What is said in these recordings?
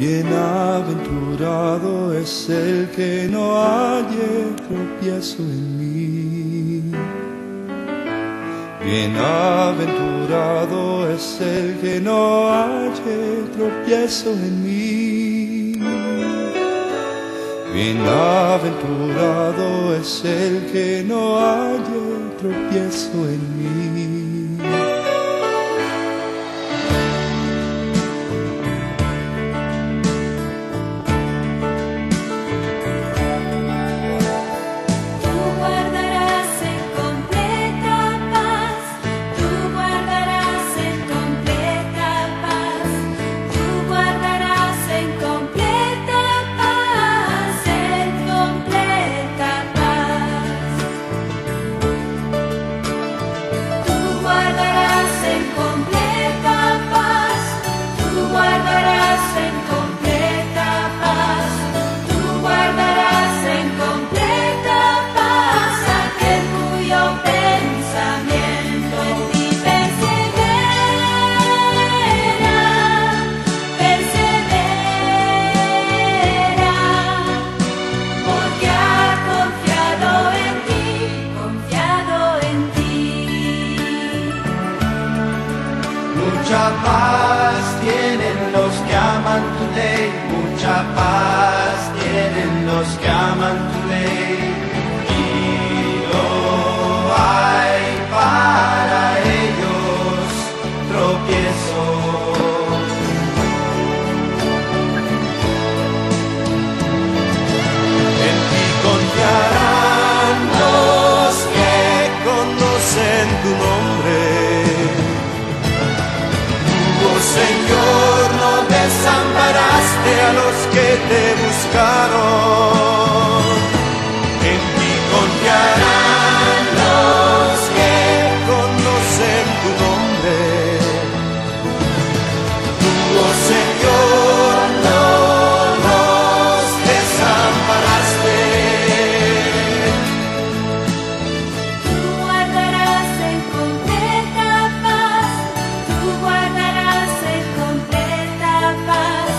Bienaventurado es el que no halle tropiezo en mí. Bienaventurado es el que no halle tropiezo en mí. Bienaventurado es el que no halle tropiezo en mí. Mucha paz tienen los que aman tu ley, mucha paz tienen los que aman tu ley, y no hay para ellos tropiezo. En ti confiarán los que conocen tu nombre. Señor, no desamparaste a los que te buscaron. En ti confiarán los que conocen tu nombre. Tú, oh Señor, no nos desamparaste. Tú guardarás en completa paz, tú guardarás en completa paz,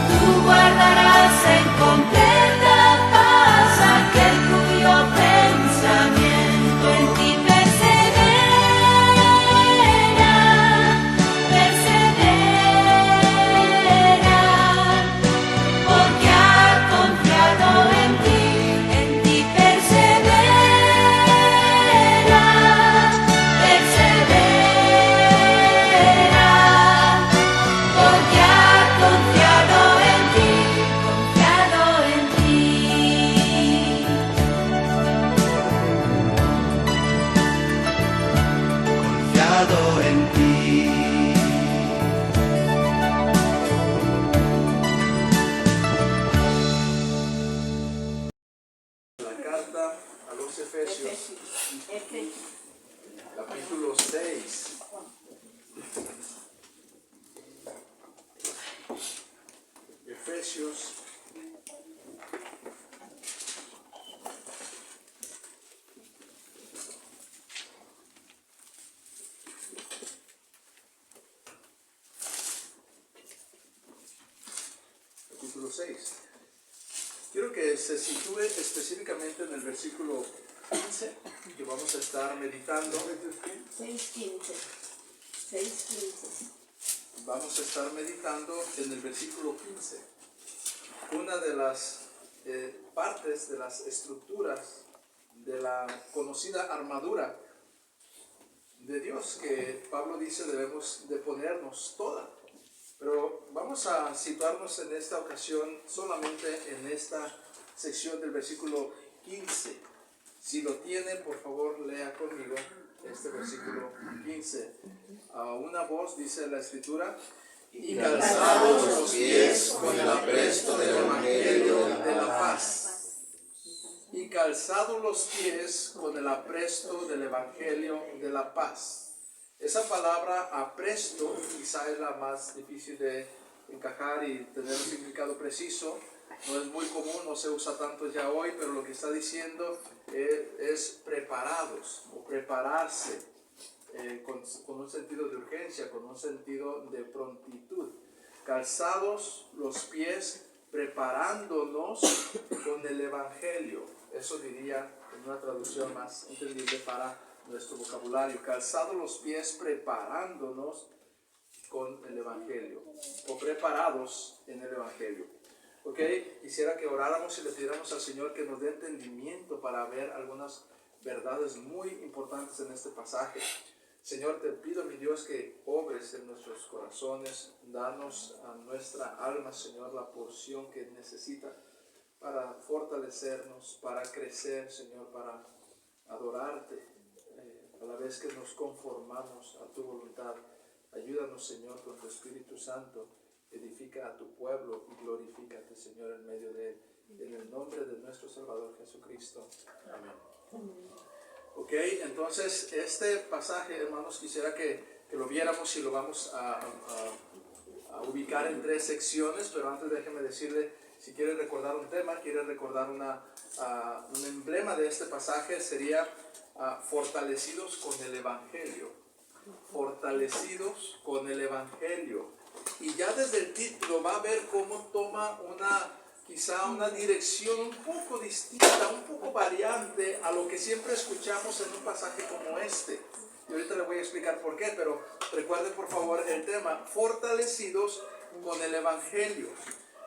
tú guardarás en completa paz aquel cuyo pensamiento en ti persevera, porque ha confiado en ti persevera, porque ha confiado en ti, confiado en ti. Confiado en ti. La carta a los Efesios, capítulo 6. Efesios, capítulo 6. Quiero que se sitúe específicamente en el versículo 15, que vamos a estar meditando. 6:15. Vamos a estar meditando en el versículo 15. Una de las partes de las estructuras de la conocida armadura de Dios que Pablo dice debemos de ponernos toda. Pero vamos a situarnos en esta ocasión solamente en esta sección del versículo 15. Si lo tienen, por favor, lea conmigo este versículo 15. A una voz dice la Escritura: y calzados los pies con el apresto del Evangelio de la paz. Y calzados los pies con el apresto del Evangelio de la paz. Esa palabra apresto quizá es la más difícil de encajar y tener un significado preciso. No es muy común, no se usa tanto ya hoy, pero lo que está diciendo es preparados o prepararse con un sentido de urgencia, con un sentido de prontitud. calzados los pies, preparándonos con el Evangelio. Eso diría en una traducción más entendible para nuestro vocabulario. Calzados los pies, preparándonos con el Evangelio, o preparados en el Evangelio. Ok, quisiera que oráramos y le pidiéramos al Señor que nos dé entendimiento para ver algunas verdades muy importantes en este pasaje. Señor, te pido, mi Dios, que obres en nuestros corazones. Danos a nuestra alma, Señor, la porción que necesita para fortalecernos, para crecer, Señor, para adorarte, a la vez que nos conformamos a tu voluntad. Ayúdanos, Señor, con tu Espíritu Santo. Edifica a tu pueblo y glorifícate, Señor, en medio de él. En el nombre de nuestro Salvador Jesucristo. Amén. Ok, entonces este pasaje, hermanos, quisiera que lo viéramos y lo vamos a ubicar en 3 secciones, pero antes déjeme decirle, si quiere recordar un tema, quiere recordar un emblema de este pasaje, sería fortalecidos con el Evangelio. Fortalecidos con el Evangelio. Y ya desde el título va a ver cómo toma quizá una dirección un poco distinta, un poco variante a lo que siempre escuchamos en un pasaje como este. Y ahorita le voy a explicar por qué, pero recuerde por favor el tema, fortalecidos con el Evangelio.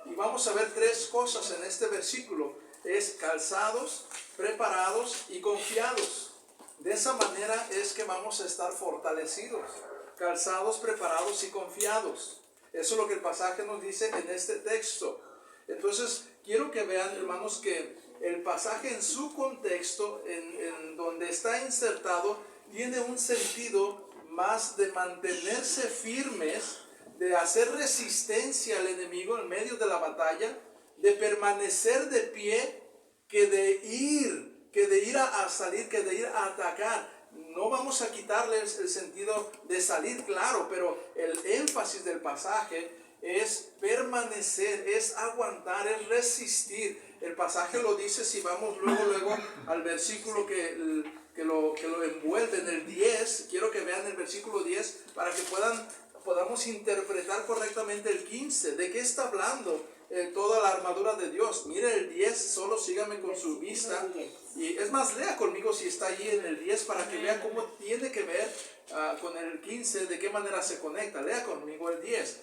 Y vamos a ver 3 cosas en este versículo, es calzados, preparados y confiados. De esa manera es que vamos a estar fortalecidos, calzados, preparados y confiados. Eso es lo que el pasaje nos dice en este texto. Entonces, quiero que vean, hermanos, que el pasaje en su contexto, en donde está insertado, tiene un sentido más de mantenerse firmes, de hacer resistencia al enemigo en medio de la batalla, de permanecer de pie, que de ir a salir, que de ir a atacar. No vamos a quitarles el sentido de salir, claro, pero el énfasis del pasaje es permanecer, es aguantar, es resistir. El pasaje lo dice, si vamos luego al versículo que lo envuelve en el 10, quiero que vean el versículo 10 para que podamos interpretar correctamente el 15. ¿De qué está hablando? Toda la armadura de Dios. Mire el 10, solo sígame con su vista. Y es más, lea conmigo si está allí en el 10 para que vea cómo tiene que ver con el 15, de qué manera se conecta. Lea conmigo el 10.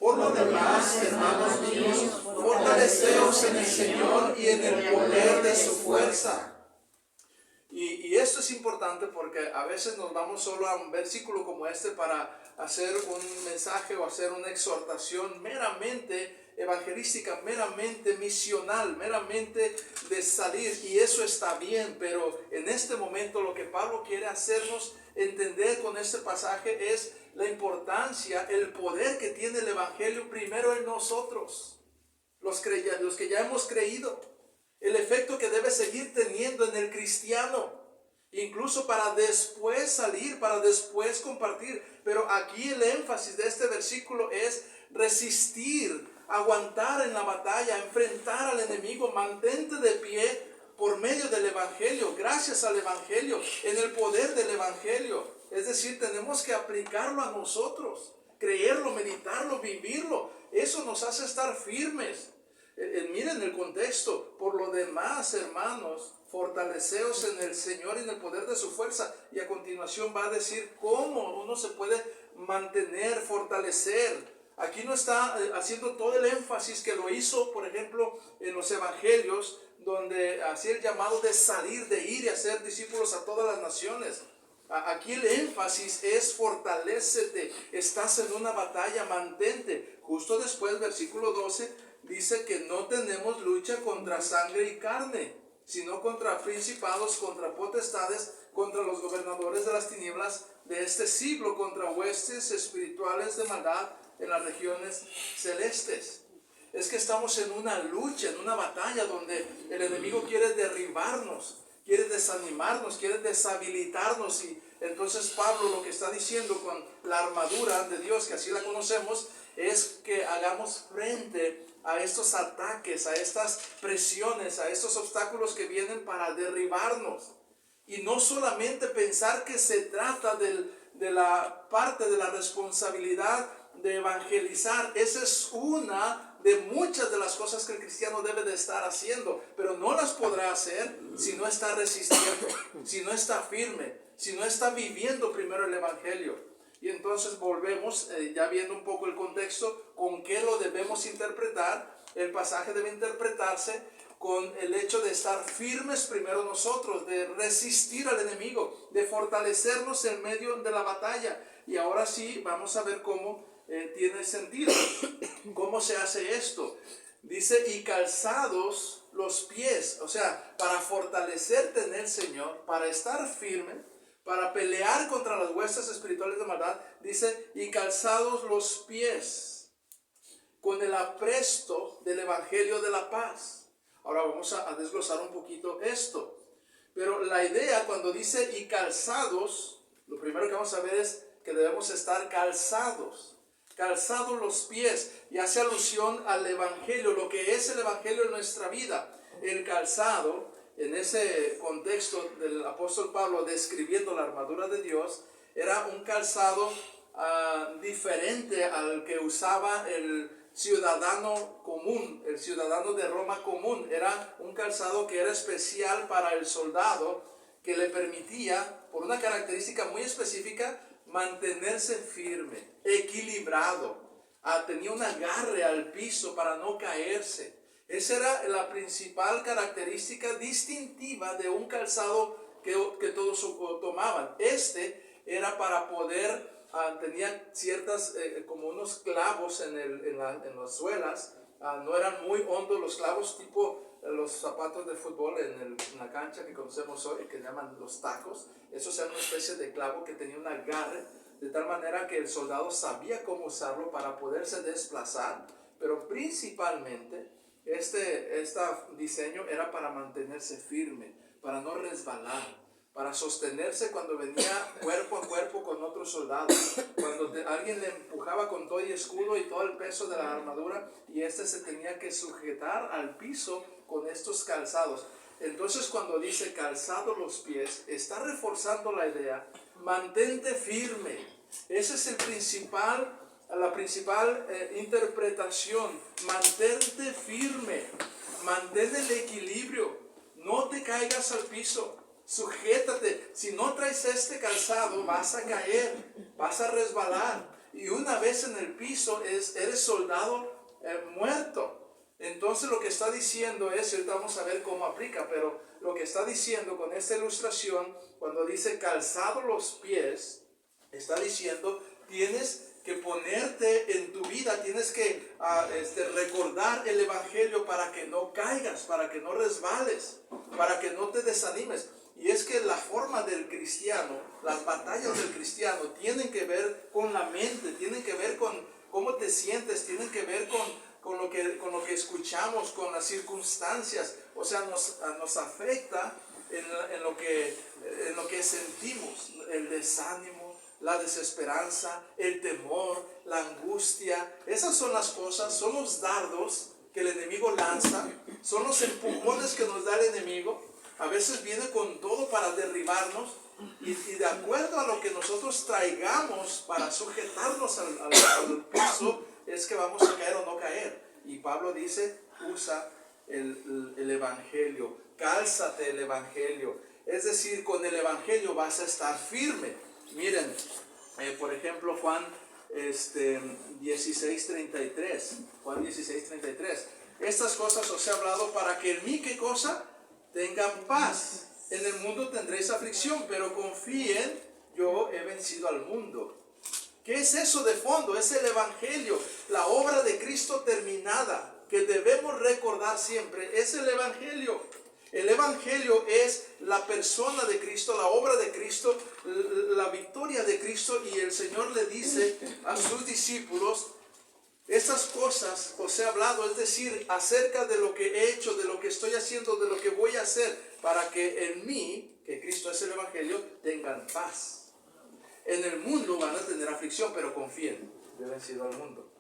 Por lo demás, hermanos míos, fortaleceos en el Señor y en el poder de su fuerza. Y esto es importante porque a veces nos vamos solo a un versículo como este para hacer un mensaje o hacer una exhortación meramente evangelística, meramente misional, meramente de salir, y eso está bien, pero en este momento lo que Pablo quiere hacernos entender con este pasaje es la importancia, el poder que tiene el Evangelio primero en nosotros, los que ya hemos creído, el efecto que debe seguir teniendo en el cristiano, incluso para después salir, para después compartir. Pero aquí el énfasis de este versículo es resistir, aguantar en la batalla, enfrentar al enemigo, mantente de pie por medio del Evangelio, gracias al Evangelio, en el poder del Evangelio. Es decir, tenemos que aplicarlo a nosotros, creerlo, meditarlo, vivirlo. Eso nos hace estar firmes. Miren el contexto. Por lo demás, hermanos, fortaleceos en el Señor y en el poder de su fuerza. Y a continuación va a decir cómo uno se puede mantener, fortalecer. Aquí no está haciendo todo el énfasis que lo hizo, por ejemplo, en los evangelios, donde hacía el llamado de salir, de ir y hacer discípulos a todas las naciones. Aquí el énfasis es fortalécete, estás en una batalla, mantente. Justo después, versículo 12, dice que no tenemos lucha contra sangre y carne, sino contra principados, contra potestades, contra los gobernadores de las tinieblas de este siglo, contra huestes espirituales de maldad en las regiones celestes. Es que estamos en una lucha, en una batalla donde el enemigo quiere derribarnos, quiere desanimarnos, quiere deshabilitarnos. Y entonces Pablo lo que está diciendo con la armadura de Dios, que así la conocemos, es que hagamos frente a estos ataques, a estas presiones, a estos obstáculos que vienen para derribarnos. Y no solamente pensar que se trata de la parte de la responsabilidad de evangelizar. Esa es una de muchas de las cosas que el cristiano debe de estar haciendo, pero no las podrá hacer si no está resistiendo, si no está firme, si no está viviendo primero el evangelio. Y entonces volvemos, ya viendo un poco el contexto, con qué lo debemos interpretar. El pasaje debe interpretarse con el hecho de estar firmes primero nosotros, de resistir al enemigo, de fortalecernos en medio de la batalla. Y ahora sí, vamos a ver cómo tiene sentido. ¿Cómo se hace esto? Dice, y calzados los pies. O sea, para fortalecerte en el Señor, para estar firme, para pelear contra las huestes espirituales de maldad, dice, y calzados los pies con el apresto del evangelio de la paz. Ahora vamos a desglosar un poquito esto. Pero la idea cuando dice y calzados, lo primero que vamos a ver es que debemos estar calzados. Calzados los pies, y hace alusión al evangelio, lo que es el evangelio en nuestra vida. El calzado, en ese contexto del apóstol Pablo describiendo la armadura de Dios, era un calzado diferente al que usaba el ciudadano común, el ciudadano de Roma común. Era un calzado que era especial para el soldado, que le permitía, por una característica muy específica, mantenerse firme, equilibrado. Tenía un agarre al piso para no caerse. Esa era la principal característica distintiva de un calzado que todos tomaban. Este era para poder, tenía ciertas, como unos clavos en las suelas. No eran muy hondos los clavos, tipo los zapatos de fútbol en la cancha que conocemos hoy, que llaman los tacos. Esos eran una especie de clavo que tenía un agarre, de tal manera que el soldado sabía cómo usarlo para poderse desplazar. Pero principalmente este diseño era para mantenerse firme, para no resbalar, para sostenerse cuando venía cuerpo a cuerpo con otro soldado, cuando alguien le empujaba con todo y escudo y todo el peso de la armadura, y se tenía que sujetar al piso con estos calzados. Entonces cuando dice calzado los pies, está reforzando la idea, mantente firme. Esa es la principal interpretación. Mantente firme, mantén el equilibrio, no te caigas al piso, sujétate. Si no traes este calzado, vas a caer, vas a resbalar, y una vez en el piso eres soldado muerto. Entonces lo que está diciendo es, y ahorita vamos a ver cómo aplica, pero lo que está diciendo con esta ilustración, cuando dice calzado los pies, está diciendo, tienes que ponerte en tu vida, tienes que recordar el evangelio para que no caigas, para que no resbales, para que no te desanimes. Y es que la forma del cristiano, las batallas del cristiano tienen que ver con la mente, tienen que ver con cómo te sientes, tienen que ver con lo que escuchamos, con las circunstancias. O sea, nos afecta en lo que sentimos, el desánimo, la desesperanza, el temor, la angustia. Esas son las cosas, son los dardos que el enemigo lanza, son los empujones que nos da el enemigo. A veces viene con todo para derribarnos, y de acuerdo a lo que nosotros traigamos para sujetarnos al piso, es que vamos a caer o no caer. Y Pablo dice, usa el evangelio, cálzate el evangelio. Es decir, con el evangelio vas a estar firme. Miren, por ejemplo, Juan 16:33. Juan 16:33. Estas cosas os he hablado para que en mí, ¿qué cosa? Tengan paz. En el mundo tendréis aflicción, pero confíen, yo he vencido al mundo. ¿Qué es eso de fondo? Es el evangelio, la obra de Cristo terminada, que debemos recordar siempre. Es el evangelio. El evangelio es la persona de Cristo, la obra de Cristo, la victoria de Cristo. Y el Señor le dice a sus discípulos, estas cosas os he hablado, es decir, acerca de lo que he hecho, de lo que estoy haciendo, de lo que voy a hacer, para que en mí, que Cristo es el evangelio, tengan paz. En el mundo van a tener aflicción, pero confíen, yo he vencido al mundo.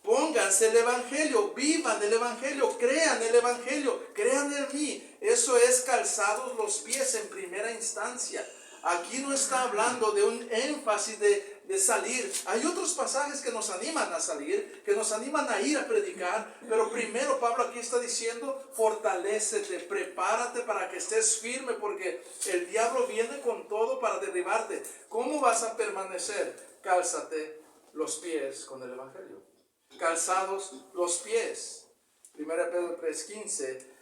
Pónganse el evangelio, vivan el evangelio, crean el evangelio, crean en mí. Eso es calzados los pies en primera instancia. Aquí no está hablando de un énfasis de de salir. Hay otros pasajes que nos animan a salir, que nos animan a ir a predicar, pero primero Pablo aquí está diciendo, fortalécete, prepárate para que estés firme, porque el diablo viene con todo para derribarte. ¿Cómo vas a permanecer? Cálzate los pies con el evangelio. Calzados los pies. 1 Pedro 3:15.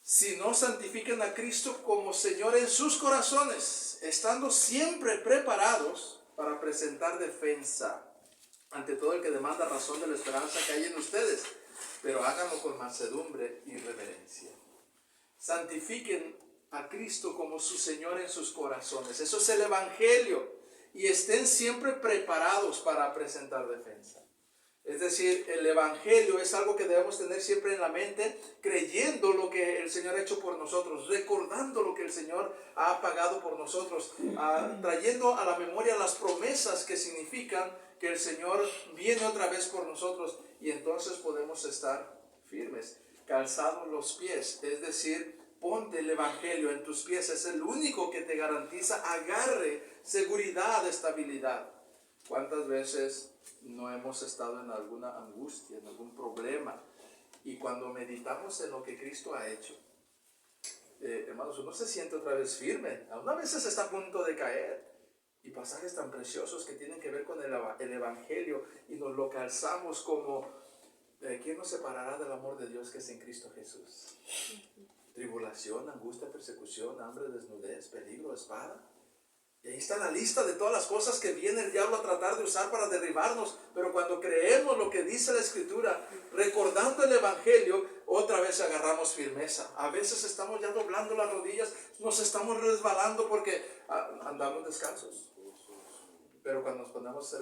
Si no santifiquen a Cristo como Señor en sus corazones, estando siempre preparados para presentar defensa ante todo el que demanda razón de la esperanza que hay en ustedes, pero háganlo con mansedumbre y reverencia. Santifiquen a Cristo como su Señor en sus corazones. Eso es el evangelio. Y estén siempre preparados para presentar defensa. Es decir, el evangelio es algo que debemos tener siempre en la mente, creyendo lo que el Señor ha hecho por nosotros, recordando lo que el Señor ha pagado por nosotros, trayendo a la memoria las promesas que significan que el Señor viene otra vez por nosotros, y entonces podemos estar firmes, calzados los pies, es decir, ponte el evangelio en tus pies, es el único que te garantiza agarre, seguridad, estabilidad. ¿Cuántas veces no hemos estado en alguna angustia, en algún problema? Y cuando meditamos en lo que Cristo ha hecho, hermanos, uno se siente otra vez firme. A veces está a punto de caer. Y pasajes tan preciosos que tienen que ver con el evangelio, y nos lo calzamos como, ¿quién nos separará del amor de Dios que es en Cristo Jesús? Tribulación, angustia, persecución, hambre, desnudez, peligro, espada. Y ahí está la lista de todas las cosas que viene el diablo a tratar de usar para derribarnos. Pero cuando creemos lo que dice la Escritura, recordando el evangelio, otra vez agarramos firmeza. A veces estamos ya doblando las rodillas, nos estamos resbalando porque andamos descansos. Pero cuando nos ponemos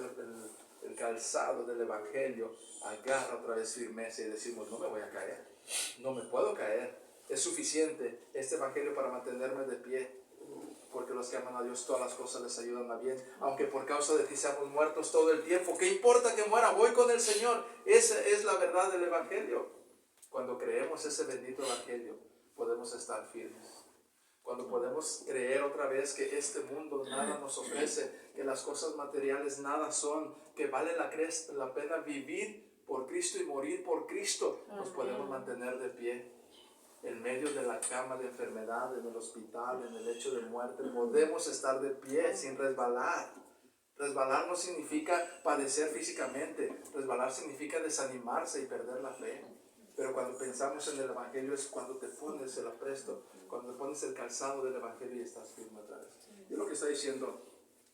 el calzado del evangelio, agarra otra vez firmeza y decimos, no me voy a caer, no me puedo caer. Es suficiente este evangelio para mantenerme de pie, porque los que aman a Dios todas las cosas les ayudan a bien, aunque por causa de ti seamos muertos todo el tiempo. ¿Qué importa que muera? Voy con el Señor. Esa es la verdad del evangelio. Cuando creemos ese bendito evangelio, podemos estar firmes. Cuando podemos creer otra vez que este mundo nada nos ofrece, que las cosas materiales nada son, que vale la pena vivir por Cristo y morir por Cristo, nos podemos mantener de pie. En medio de la cama de enfermedad, en el hospital, en el lecho de muerte, podemos estar de pie sin resbalar. Resbalar no significa padecer físicamente, resbalar significa desanimarse y perder la fe. Pero cuando pensamos en el evangelio es cuando te pones el apresto, cuando te pones el calzado del evangelio y estás firme otra vez. Y lo que está diciendo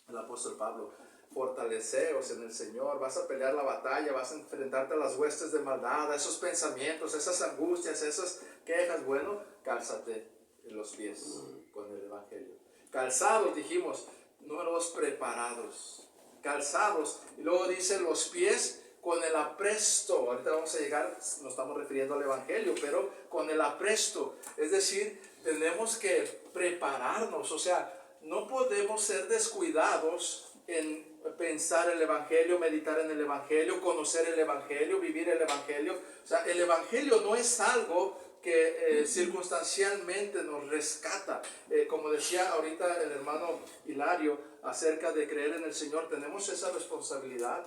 el apóstol Pablo, fortaleceos en el Señor, vas a pelear la batalla, vas a enfrentarte a las huestes de maldad, a esos pensamientos, esas angustias, esas quejas. Bueno, cálzate en los pies con el evangelio. Calzados, dijimos. Número 2, preparados. Calzados. Y luego dice los pies con el apresto. Ahorita vamos a llegar, nos estamos refiriendo al evangelio, pero con el apresto. Es decir, tenemos que prepararnos. O sea, no podemos ser descuidados en pensar el evangelio, meditar en el evangelio, conocer el evangelio, vivir el evangelio. O sea, el evangelio no es algo que circunstancialmente nos rescata. Como decía ahorita el hermano Hilario acerca de creer en el Señor, tenemos esa responsabilidad,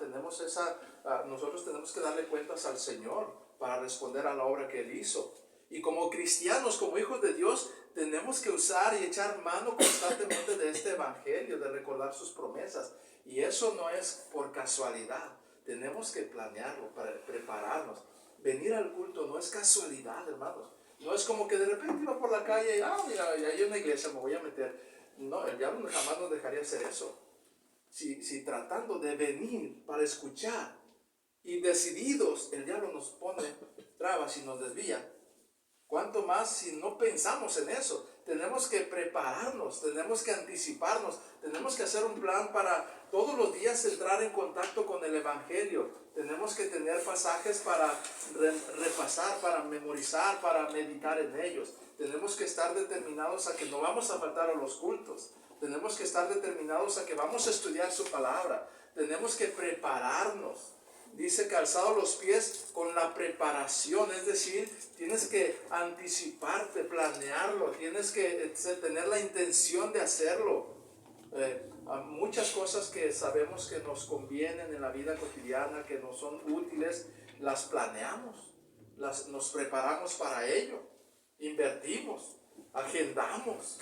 nosotros tenemos que darle cuentas al Señor para responder a la obra que Él hizo. Y como cristianos, como hijos de Dios, tenemos que usar y echar mano constantemente de este evangelio, de recordar sus promesas. Y eso no es por casualidad, tenemos que planearlo, para prepararnos. Venir al culto no es casualidad, hermanos. No es como que de repente iba por la calle y, mira, ya hay una iglesia, me voy a meter. No, el diablo jamás nos dejaría hacer eso. Si tratando de venir para escuchar y decididos, el diablo nos pone trabas y nos desvía. ¿Cuánto más si no pensamos en eso? Tenemos que prepararnos, tenemos que anticiparnos, tenemos que hacer un plan para todos los días entrar en contacto con el evangelio. Tenemos que tener pasajes para repasar, para memorizar, para meditar en ellos. Tenemos que estar determinados a que no vamos a faltar a los cultos. Tenemos que estar determinados a que vamos a estudiar su palabra. Tenemos que prepararnos. Dice calzado los pies con la preparación, es decir, tienes que anticiparte, planearlo, tienes que tener la intención de hacerlo. A muchas cosas que sabemos que nos convienen en la vida cotidiana, que nos son útiles, las planeamos, nos preparamos para ello, invertimos, agendamos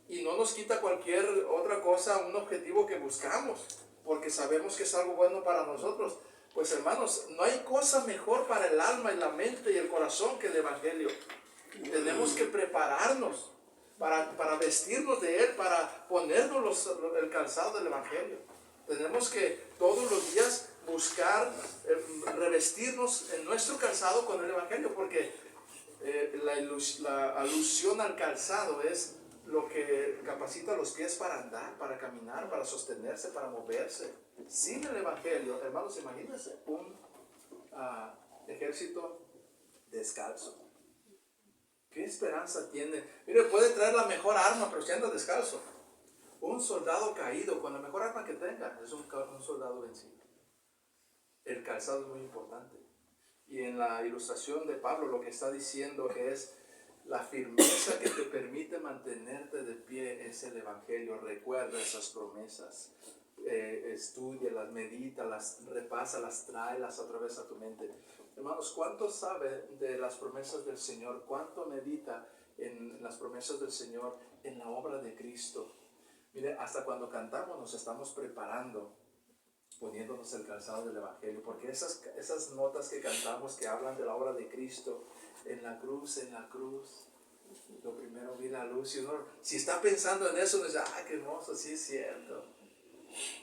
y no nos quita cualquier otra cosa, un objetivo que buscamos, porque sabemos que es algo bueno para nosotros. Pues hermanos, no hay cosa mejor para el alma y la mente y el corazón que el Evangelio. Tenemos que prepararnos para vestirnos de Él, para ponernos el calzado del Evangelio. Tenemos que todos los días buscar revestirnos en nuestro calzado con el Evangelio, porque la alusión al calzado es lo que capacita los pies para andar, para caminar, para sostenerse, para moverse. Sin el Evangelio, hermanos, imagínense un ejército descalzo. ¿Qué esperanza tiene? Mire, puede traer la mejor arma, pero si anda descalzo. Un soldado caído con la mejor arma que tenga es un soldado vencido. El calzado es muy importante. Y en la ilustración de Pablo lo que está diciendo es la firmeza que te permite mantenerte de pie es el Evangelio. Recuerda esas promesas. Estúdialas, medítalas, repásalas, tráelas otra vez a tu mente. Hermanos, ¿cuánto sabe de las promesas del Señor? ¿Cuánto medita en las promesas del Señor, en la obra de Cristo? Mire, hasta cuando cantamos nos estamos preparando, poniéndonos el calzado del Evangelio, porque esas notas que cantamos que hablan de la obra de Cristo, en la cruz, lo primero vi la luz, y uno, si está pensando en eso, uno dice, qué hermoso, sí es cierto.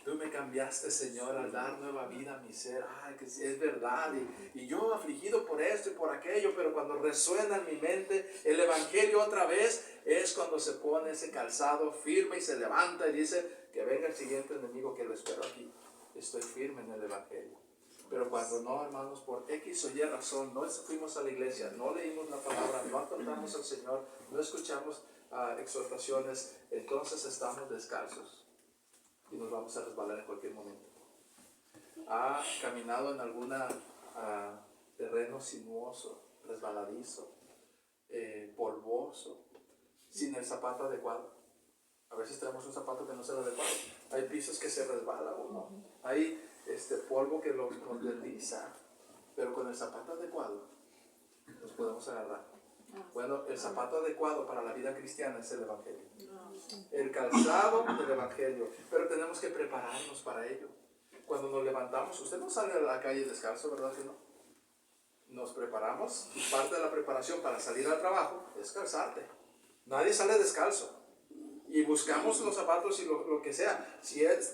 Tú me cambiaste, Señor, al dar nueva vida a mi ser. Que sí, es verdad. Y yo afligido por esto y por aquello, pero cuando resuena en mi mente el Evangelio otra vez, es cuando se pone ese calzado firme y se levanta y dice, que venga el siguiente enemigo que lo espero aquí. Estoy firme en el Evangelio. Pero cuando no, hermanos, por X o Y razón, no fuimos a la iglesia, no leímos la palabra, no adoramos al Señor, no escuchamos exhortaciones, entonces estamos descalzos. Y nos vamos a resbalar en cualquier momento. ¿Ha caminado en algún terreno sinuoso, resbaladizo, polvoso, sin el zapato adecuado? A veces tenemos un zapato que no es el adecuado. Hay pisos que se resbala uno. Hay polvo que nos desliza. Pero con el zapato adecuado nos podemos agarrar. Bueno, el zapato adecuado para la vida cristiana es el Evangelio. El calzado del Evangelio. Pero tenemos que prepararnos para ello. Cuando nos levantamos, usted no sale a la calle descalzo, ¿verdad que no? Nos preparamos. Y parte de la preparación para salir al trabajo es calzarte. Nadie sale descalzo. Y buscamos los zapatos y lo que sea.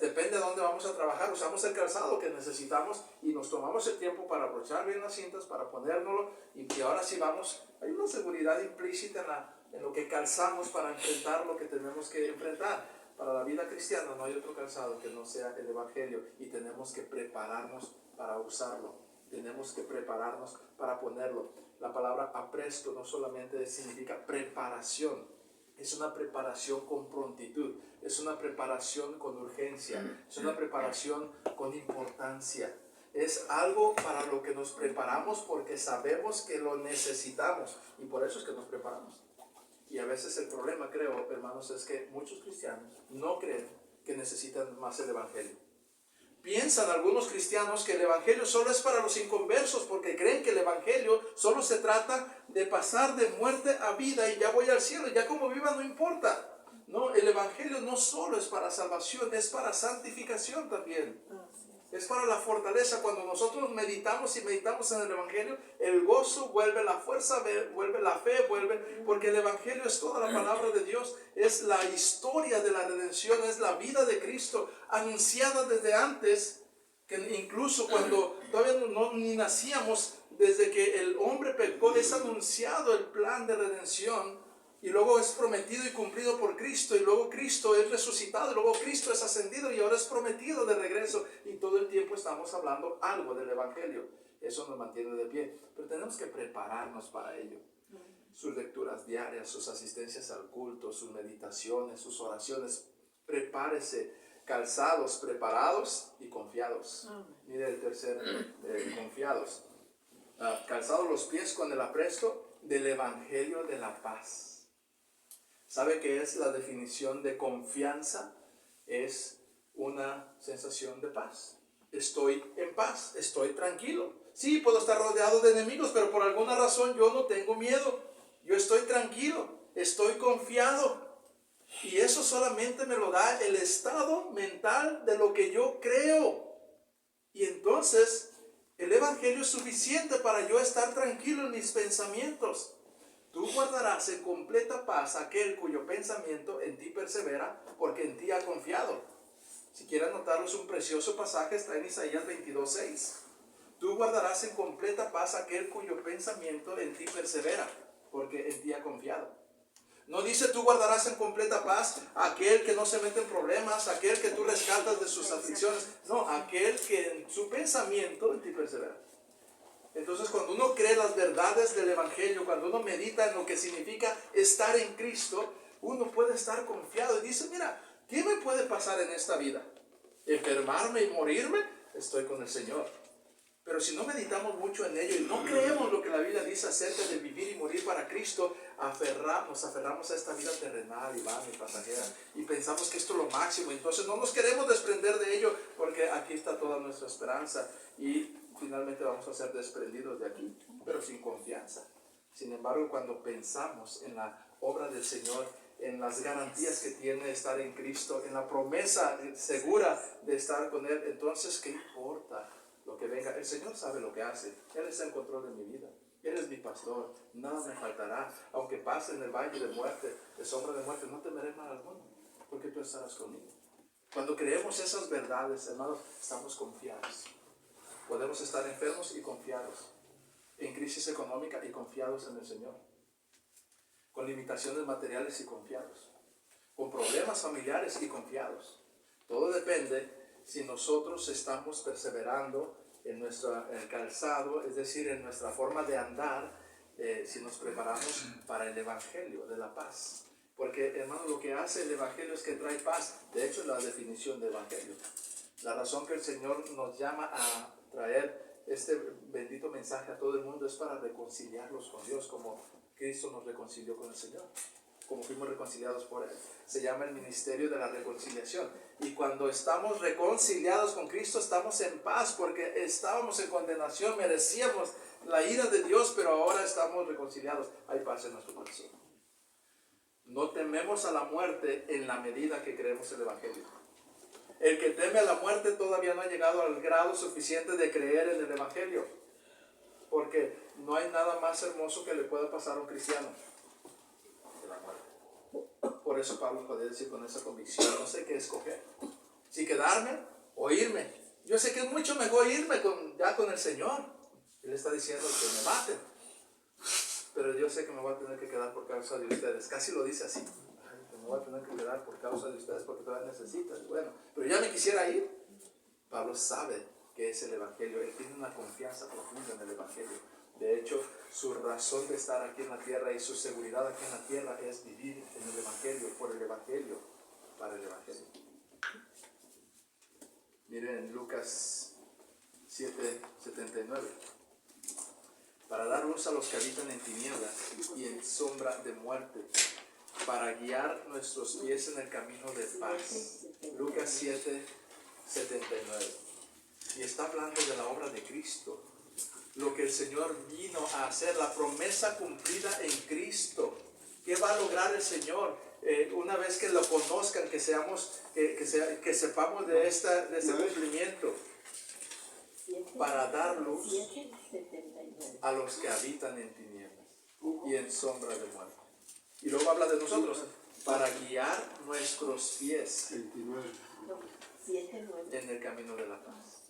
Depende de dónde vamos a trabajar, usamos el calzado que necesitamos y nos tomamos el tiempo para abrochar bien las cintas, para ponérnoslo, y ahora sí vamos. Hay una seguridad implícita en lo que calzamos para enfrentar lo que tenemos que enfrentar. Para la vida cristiana no hay otro calzado que no sea el Evangelio, y tenemos que prepararnos para usarlo. Tenemos que prepararnos para ponerlo. La palabra apresto no solamente significa preparación. Es una preparación con prontitud, es una preparación con urgencia, es una preparación con importancia. Es algo para lo que nos preparamos porque sabemos que lo necesitamos, y por eso es que nos preparamos. Y a veces el problema, creo, hermanos, es que muchos cristianos no creen que necesitan más el Evangelio. Piensan algunos cristianos que el Evangelio solo es para los inconversos, porque creen que el Evangelio solo se trata de pasar de muerte a vida y ya voy al cielo, ya como viva no importa. No, el Evangelio no solo es para salvación, es para santificación también. Es para la fortaleza. Cuando nosotros meditamos en el Evangelio, el gozo vuelve, la fuerza vuelve, la fe vuelve, porque el Evangelio es toda la palabra de Dios, es la historia de la redención, es la vida de Cristo, anunciada desde antes, que incluso cuando todavía ni nacíamos, desde que el hombre pecó, es anunciado el plan de redención. Y luego es prometido y cumplido por Cristo, y luego Cristo es resucitado, y luego Cristo es ascendido, y ahora es prometido de regreso, y todo el tiempo estamos hablando algo del Evangelio. Eso nos mantiene de pie, pero tenemos que prepararnos para ello. Sus lecturas diarias, sus asistencias al culto, sus meditaciones, sus oraciones. Prepárese, calzados, preparados y confiados. Mire el tercer, confiados. Calzados los pies con el apresto del Evangelio de la paz. ¿Sabe qué es la definición de confianza es una sensación de paz. Estoy en paz, estoy tranquilo. Sí, puedo estar rodeado de enemigos, pero por alguna razón yo no tengo miedo. Yo estoy tranquilo, estoy confiado. Y eso solamente me lo da el estado mental de lo que yo creo. Y entonces el Evangelio es suficiente para yo estar tranquilo en mis pensamientos. Tú guardarás en completa paz aquel cuyo pensamiento en ti persevera, porque en ti ha confiado. Si quieren anotarlo, es un precioso pasaje, está en Isaías 22:6. Tú guardarás en completa paz aquel cuyo pensamiento en ti persevera, porque en ti ha confiado. No dice tú guardarás en completa paz aquel que no se mete en problemas, aquel que tú rescatas de sus aflicciones. No, aquel que en su pensamiento en ti persevera. Entonces, cuando uno cree las verdades del Evangelio, cuando uno medita en lo que significa estar en Cristo, uno puede estar confiado y dice, mira, ¿qué me puede pasar en esta vida? ¿Enfermarme y morirme? Estoy con el Señor. Pero si no meditamos mucho en ello y no creemos lo que la Biblia dice acerca de vivir y morir para Cristo, nos aferramos a esta vida terrenal y vana y pasajera y pensamos que esto es lo máximo. Entonces no nos queremos desprender de ello porque aquí está toda nuestra esperanza y finalmente vamos a ser desprendidos de aquí, pero sin confianza. Sin embargo, cuando pensamos en la obra del Señor, en las garantías que tiene estar en Cristo, en la promesa segura de estar con Él, entonces, ¿qué importa lo que venga? El Señor sabe lo que hace. Él está en control de mi vida. Él es mi pastor. Nada me faltará. Aunque pase en el valle de muerte, de sombra de muerte, no temeré mal alguno, porque tú estarás conmigo. Cuando creemos esas verdades, hermanos, estamos confiados. Podemos estar enfermos y confiados, en crisis económica y confiados en el Señor, con limitaciones materiales y confiados, con problemas familiares y confiados. Todo depende si nosotros estamos perseverando en el calzado, es decir, en nuestra forma de andar, si nos preparamos para el Evangelio de la paz. Porque, hermano, lo que hace el Evangelio es que trae paz. De hecho, es la definición de Evangelio. La razón que el Señor nos llama a traer este bendito mensaje a todo el mundo es para reconciliarlos con Dios, como Cristo nos reconcilió con el Señor, como fuimos reconciliados por Él. Se llama el ministerio de la reconciliación. Y cuando estamos reconciliados con Cristo, estamos en paz, porque estábamos en condenación, merecíamos la ira de Dios, pero ahora estamos reconciliados. Hay paz en nuestro corazón. No tememos a la muerte en la medida que creemos el Evangelio. El que teme a la muerte todavía no ha llegado al grado suficiente de creer en el Evangelio, porque no hay nada más hermoso que le pueda pasar a un cristiano que la muerte. Por eso Pablo podía decir con esa convicción, no sé qué escoger, si quedarme o irme. Yo sé que es mucho mejor irme ya con el Señor. Él está diciendo que me maten, pero yo sé que me voy a tener que quedar por causa de ustedes. Casi lo dice así. Me voy a tener que quedar por causa de ustedes porque todavía necesitan. Bueno, pero ya me quisiera ir. Pablo sabe que es el Evangelio. Él tiene una confianza profunda en el Evangelio. De hecho, su razón de estar aquí en la tierra y su seguridad aquí en la tierra es vivir en el Evangelio, por el Evangelio, para el Evangelio. Miren Lucas 7:79. Para dar luz a los que habitan en tinieblas y en sombra de muerte, para guiar nuestros pies en el camino de paz. Lucas 7:79. Y está hablando de la obra de Cristo, lo que el Señor vino a hacer, la promesa cumplida en Cristo. ¿Qué va a lograr el Señor? Una vez que lo conozcan, que sepamos de este cumplimiento, para dar luz a los que habitan en tinieblas y en sombra de muerte. Y luego habla de nosotros, para guiar nuestros pies en el camino de la paz.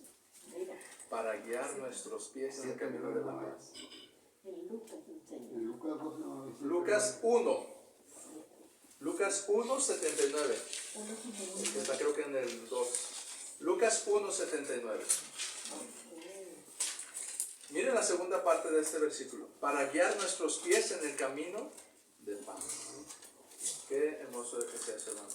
Para guiar nuestros pies en el camino de la paz. Lucas 1:79. Está creo que en el 2. Lucas 1:79. Miren la segunda parte de este versículo. Para guiar nuestros pies en el camino de paz. Qué hermoso es eso, hermano.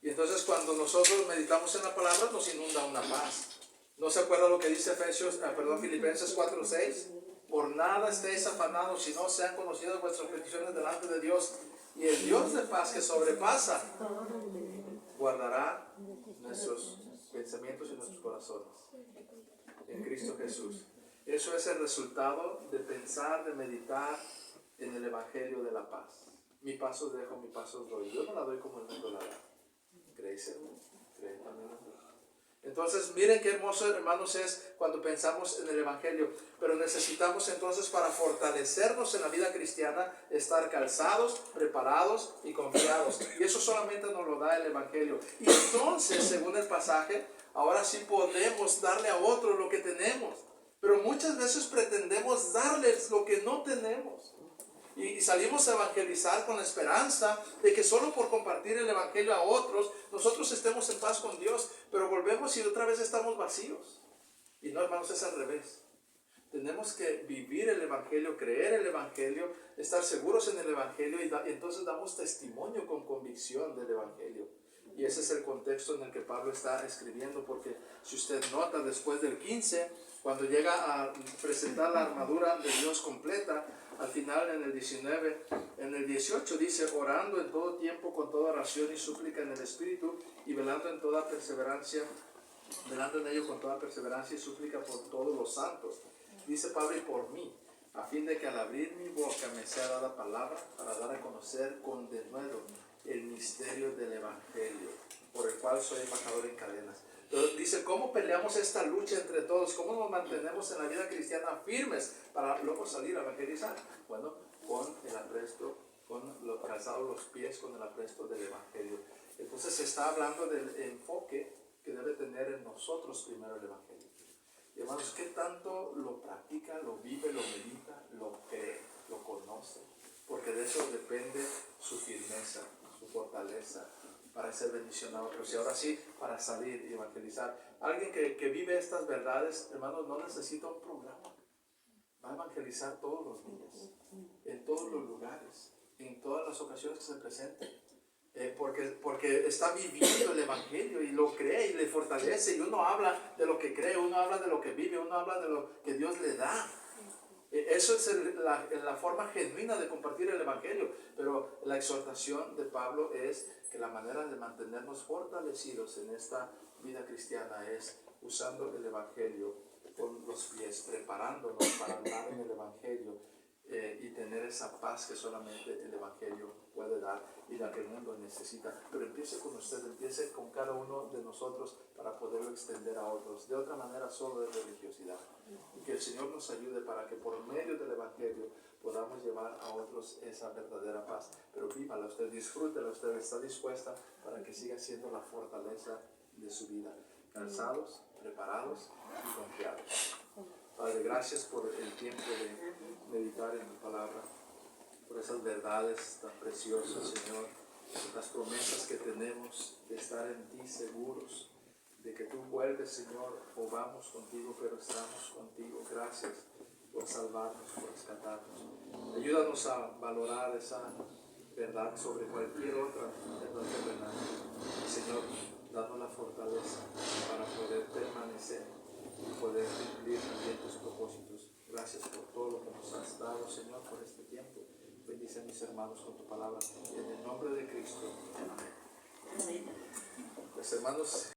Y entonces cuando nosotros meditamos en la palabra, nos inunda una paz. ¿No se acuerda lo que dice Filipenses 4:6? Por nada estéis afanados, sino sean conocidas vuestras peticiones delante de Dios. Y el Dios de paz que sobrepasa guardará nuestros pensamientos y nuestros corazones en Cristo Jesús. Eso es el resultado de pensar, de meditar en el Evangelio de la paz. Mi paz os dejo, mi paz os doy. Yo no la doy como el mundo la da. ¿Creéis en mí? ¿Creen también en mí? Entonces, miren qué hermoso, hermanos, es cuando pensamos en el Evangelio. Pero necesitamos entonces, para fortalecernos en la vida cristiana, estar calzados, preparados y confiados. Y eso solamente nos lo da el Evangelio. Y entonces, según el pasaje, ahora sí podemos darle a otros lo que tenemos. Pero muchas veces pretendemos darles lo que no tenemos. Y salimos a evangelizar con la esperanza de que solo por compartir el Evangelio a otros, nosotros estemos en paz con Dios. Pero volvemos y otra vez estamos vacíos. Y no, hermanos, es al revés. Tenemos que vivir el Evangelio, creer el Evangelio, estar seguros en el Evangelio y entonces damos testimonio con convicción del Evangelio. Y ese es el contexto en el que Pablo está escribiendo, porque si usted nota después del 15, cuando llega a presentar la armadura de Dios completa, al final en el 19, en el 18 dice, orando en todo tiempo con toda oración y súplica en el Espíritu y velando en toda perseverancia, velando en ello con toda perseverancia y súplica por todos los santos. Dice Pablo, y por mí, a fin de que al abrir mi boca me sea dada palabra para dar a conocer con denuedo el misterio del Evangelio, por el cual soy embajador en cadenas. Entonces dice, ¿cómo peleamos esta lucha entre todos? ¿Cómo nos mantenemos en la vida cristiana firmes para luego salir a evangelizar? Bueno, con el apresto, con los calzados los pies, con el apresto del Evangelio. Entonces se está hablando del enfoque que debe tener en nosotros primero el Evangelio. Y hermanos, ¿qué tanto lo practica, lo vive, lo medita, lo cree, lo conoce? Porque de eso depende su firmeza, su fortaleza para ser bendición a otros. Y ahora sí, para salir y evangelizar. Alguien que vive estas verdades, hermanos, no necesita un programa. Va a evangelizar todos los días, en todos los lugares, en todas las ocasiones que se presenten. Porque está viviendo el Evangelio y lo cree y le fortalece. Y uno habla de lo que cree, uno habla de lo que vive, uno habla de lo que Dios le da. Eso es la forma genuina de compartir el Evangelio. Pero la exhortación de Pablo es que la manera de mantenernos fortalecidos en esta vida cristiana es usando el Evangelio con los pies, preparándonos para andar en el Evangelio y tener esa paz que solamente el Evangelio puede dar y la que el mundo necesita. Pero empiece con usted, empiece con cada uno de nosotros para poderlo extender a otros. De otra manera solo es religiosidad. Y que el Señor nos ayude para que por medio del Evangelio podamos llevar a otros esa verdadera paz. Pero vívala usted, disfrútela usted, está dispuesta para que siga siendo la fortaleza de su vida. Calzados, preparados y confiados. Padre, gracias por el tiempo de meditar en tu palabra, por esas verdades tan preciosas, Señor, las promesas que tenemos de estar en ti seguros, de que tú vuelves, Señor, o vamos contigo, pero estamos contigo. Gracias por salvarnos, por rescatarnos. Ayúdanos a valorar esa verdad sobre cualquier otra verdad terrenal. Señor, danos la fortaleza para poder permanecer y poder cumplir también tus propósitos. Gracias por todo lo que nos has dado, Señor, por este tiempo. Bendice a mis hermanos con tu palabra. En el nombre de Cristo. Amén. Pues, hermanos,